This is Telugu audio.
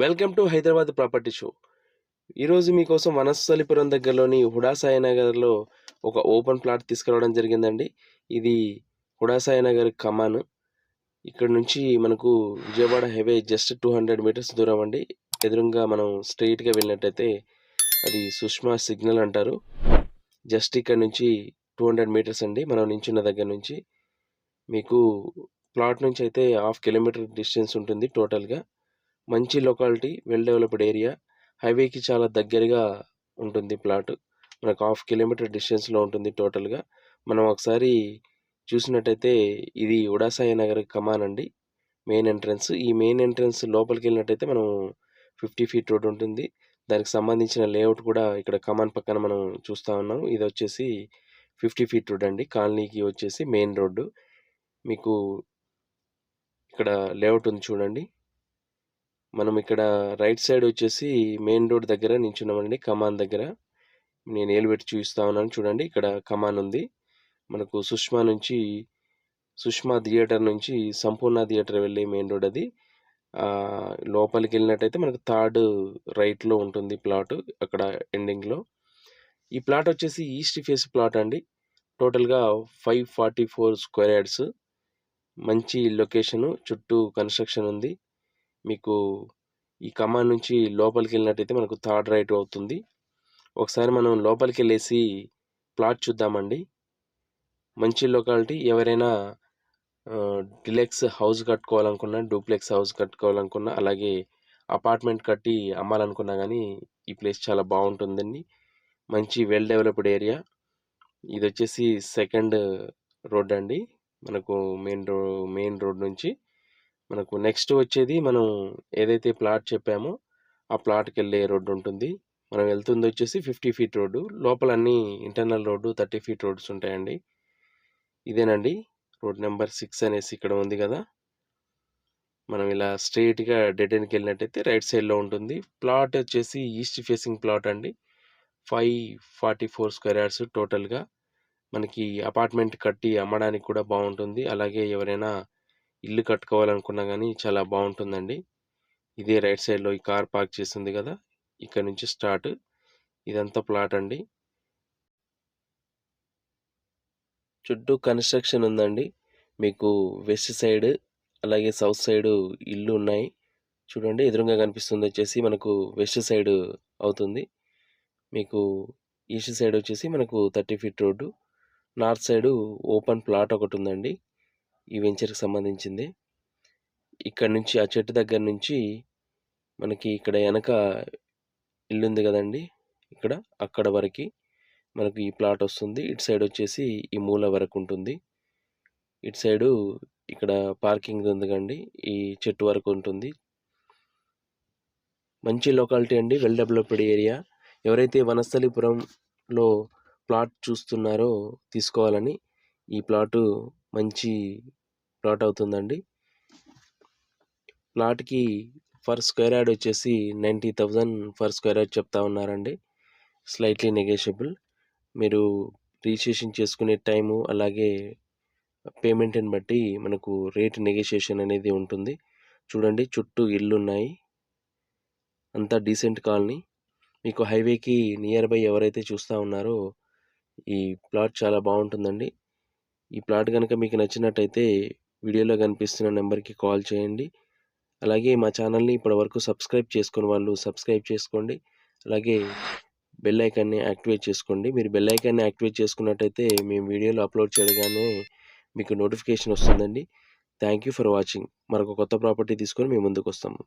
Welcome to Hyderabad property show. ఈరోజు మీకోసం వనస్థలిపురం దగ్గరలోని హుడాసాయి నగర్లో ఒక ఓపెన్ ప్లాట్ తీసుకురావడం జరిగిందండి. ఇది హుడాసాయి నగర్ కమాన్. ఇక్కడ నుంచి మనకు విజయవాడ హైవే జస్ట్ 200 మీటర్స్ దూరం అండి. ఎదురుగా మనం స్ట్రైట్గా వెళ్ళినట్టయితే అది సుష్మా సిగ్నల్ అంటారు. జస్ట్ ఇక్కడ నుంచి 200 మీటర్స్ అండి మనం నించున్న దగ్గర నుంచి. మీకు ప్లాట్ నుంచి అయితే 1/2 కిలోమీటర్ డిస్టెన్స్ ఉంటుంది టోటల్గా. మంచి లొకాలిటీ, వెల్ డెవలప్డ్ ఏరియా, హైవేకి చాలా దగ్గరగా ఉంటుంది ప్లాట్. మనకు 1/2 కిలోమీటర్ డిస్టెన్స్లో ఉంటుంది టోటల్గా. మనం ఒకసారి చూసినట్టయితే ఇది ఉడాసాయి నగర్ కమాన్ అండి, మెయిన్ ఎంట్రన్స్. ఈ మెయిన్ ఎంట్రన్స్ లోపలికి వెళ్ళినట్టయితే మనం 50 ఫీట్ రోడ్ ఉంటుంది. దానికి సంబంధించిన లేఅవుట్ కూడా ఇక్కడ కమాన్ పక్కన మనం చూస్తూ ఉన్నాం. ఇది వచ్చేసి 50 ఫీట్ రోడ్ అండి. కాలనీకి వచ్చేసి మెయిన్ రోడ్డు. మీకు ఇక్కడ లేఅవుట్ ఉంది చూడండి. మనం ఇక్కడ రైట్ సైడ్ వచ్చేసి మెయిన్ రోడ్ దగ్గర నించున్నామండి, కమాన్ దగ్గర. నేను ఏలు పెట్టి చూపిస్తా ఉన్నాను చూడండి. ఇక్కడ కమాన్ ఉంది. మనకు సుష్మా థియేటర్ నుంచి సంపూర్ణ థియేటర్ వెళ్ళే మెయిన్ రోడ్ అది. లోపలికి వెళ్ళినట్టయితే మనకు థర్డ్ రైట్లో ఉంటుంది ప్లాట్, అక్కడ ఎండింగ్లో. ఈ ప్లాట్ వచ్చేసి ఈస్ట్ ఫేస్ ప్లాట్ అండి. టోటల్గా 544 స్క్వేర్ యార్డ్స్. మంచి లొకేషను, చుట్టూ కన్స్ట్రక్షన్ ఉంది. మీకు ఈ కమాన్ నుంచి లోపలికి వెళ్ళినట్టయితే మనకు థర్డ్ రైట్ అవుతుంది. ఒకసారి మనం లోపలికి వెళ్ళేసి ప్లాట్ చూద్దామండి. మంచి లొకాలిటీ. ఎవరైనా డిలెక్స్ హౌస్ కట్టుకోవాలనుకున్నా, డూప్లెక్స్ హౌస్ కట్టుకోవాలనుకున్నా, అలాగే అపార్ట్మెంట్ కట్టి అమ్మాలనుకున్నా కానీ ఈ ప్లేస్ చాలా బాగుంటుందండి. మంచి వెల్ డెవలప్డ్ ఏరియా. ఇది వచ్చేసి సెకండ్ రోడ్ అండి. మనకు మెయిన్ రోడ్ నుంచి మనకు నెక్స్ట్ వచ్చేది మనం ఏదైతే ప్లాట్ చెప్పామో ఆ ప్లాట్కి వెళ్ళే రోడ్డు ఉంటుంది. మనం వెళ్తుంది వచ్చేసి 50 ఫీట్ రోడ్డు. లోపల అన్ని ఇంటర్నల్ రోడ్డు 30 ఫీట్ రోడ్స్ ఉంటాయండి. ఇదేనండి రోడ్ నెంబర్ 6 అనేసి ఇక్కడ ఉంది కదా. మనం ఇలా స్ట్రైట్గా డెడ్ ఎండ్కి వెళ్ళినట్టయితే రైట్ సైడ్లో ఉంటుంది. ప్లాట్ వచ్చేసి ఈస్ట్ ఫేసింగ్ ప్లాట్ అండి. 544 స్క్వేర్ యార్డ్స్ టోటల్గా. మనకి అపార్ట్మెంట్ కట్టి అమ్మడానికి కూడా బాగుంటుంది. అలాగే ఎవరైనా ఇల్లు కట్టుకోవాలనుకున్నా కానీ చాలా బాగుంటుందండి. ఇదే రైట్ సైడ్లో ఈ కార్ పార్క్ చేస్తుంది కదా, ఇక్కడ నుంచి స్టార్ట్. ఇదంతా ప్లాట్ అండి. చుట్టూ కన్స్ట్రక్షన్ ఉందండి. మీకు వెస్ట్ సైడ్ అలాగే సౌత్ సైడ్ ఇల్లు ఉన్నాయి చూడండి. ఎదురుగా కనిపిస్తుంది వచ్చేసి మనకు వెస్ట్ సైడ్ అవుతుంది. మీకు ఈస్ట్ సైడ్ వచ్చేసి మనకు 30 feet road. North side open plot ఒకటి ఉందండి, ఈ వెంచర్కి సంబంధించింది. ఇక్కడ నుంచి ఆ చెట్టు దగ్గర నుంచి మనకి ఇక్కడ వెనక ఇల్లు ఉంది కదండి, అక్కడ వరకు మనకు ఈ ప్లాట్ వస్తుంది. ఇటు సైడ్ వచ్చేసి ఈ మూల వరకు ఉంటుంది. ఇటు సైడు ఇక్కడ పార్కింగ్ ఉంది కండి, ఈ చెట్టు వరకు ఉంటుంది. మంచి లొకాలిటీ అండి, వెల్ డెవలప్డ్ ఏరియా. ఎవరైతే వనస్థలిపురంలో ప్లాట్ చూస్తున్నారో తీసుకోవాలని, ఈ ప్లాటు మంచి ప్లాట్ అవుతుందండి. ప్లాట్కి ఫర్ స్క్వేర్ యార్డ్ వచ్చేసి 90,000 ఫర్ స్క్వేర్ యార్డ్ చెప్తా ఉన్నారండి. Slightly negotiable. మీరు రిజిస్ట్రేషన్ చేసుకునే టైము అలాగే పేమెంట్ని బట్టి మనకు రేట్ నెగోషియేషన్ అనేది ఉంటుంది. చూడండి చుట్టూ ఇల్లు ఉన్నాయి, అంతా డీసెంట్ కాలనీ. మీకు హైవేకి నియర్ బై ఎవరైతే చూస్తూ ఉన్నారో ఈ ప్లాట్ చాలా బాగుంటుందండి. ఈ ప్లాట్ కనుక మీకు నచ్చినట్టయితే వీడియోలో కనిపిస్తున్న నెంబర్కి కాల్ చేయండి. అలాగే మా ఛానల్ని ఇప్పటివరకు సబ్స్క్రైబ్ చేసుకుని వాళ్ళు సబ్స్క్రైబ్ చేసుకోండి. అలాగే బెల్ ఐకాన్ని యాక్టివేట్ చేసుకోండి. మీరు బెల్ ఐకాన్ని యాక్టివేట్ చేసుకున్నట్టయితే మేము వీడియోలు అప్లోడ్ చేయగానే మీకు నోటిఫికేషన్ వస్తుందండి. Thank you for watching. మరొక కొత్త ప్రాపర్టీ తీసుకొని మేము ముందుకు వస్తాము.